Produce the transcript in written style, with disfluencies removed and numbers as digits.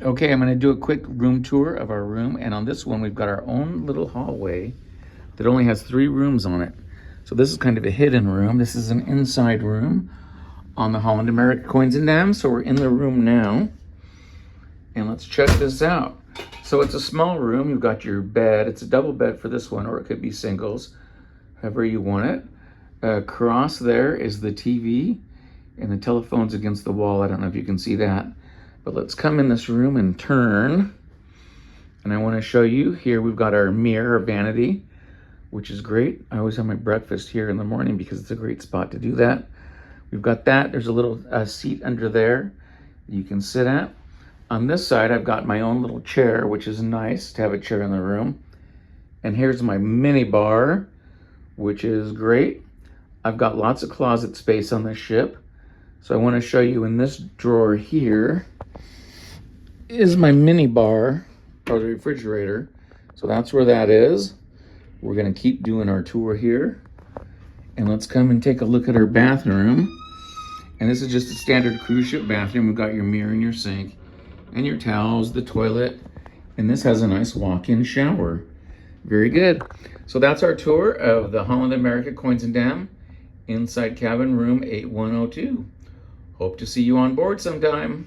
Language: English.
Okay, I'm going to do a quick room tour of our room, and on this one we've got our own little hallway that only has 3 rooms on it. So this is kind of a hidden room. This is an inside room on the Holland America Koningsdam. So we're in the room now, and let's check this out. So it's a small room. You've got your bed. It's a double bed for this one, or it could be singles, however you want it. Across there is the TV, and the telephone's against the wall. I don't know if you can see that. But let's come in this room and turn. And I want to show you, here we've got our mirror, our vanity, which is great. I always have my breakfast here in the morning because it's a great spot to do that. We've got that. There's a little seat under there you can sit at. On this side, I've got my own little chair, which is nice to have a chair in the room. And here's my mini bar, which is great. I've got lots of closet space on this ship. So I want to show you in this drawer here is my mini bar, or the refrigerator. So that's where that is. We're going to keep doing our tour here. And let's come and take a look at our bathroom. And this is just a standard cruise ship bathroom. We've got your mirror and your sink and your towels, the toilet. And this has a nice walk-in shower. Very good. So that's our tour of the Holland America Koningsdam inside cabin room 8102. Hope to see you on board sometime.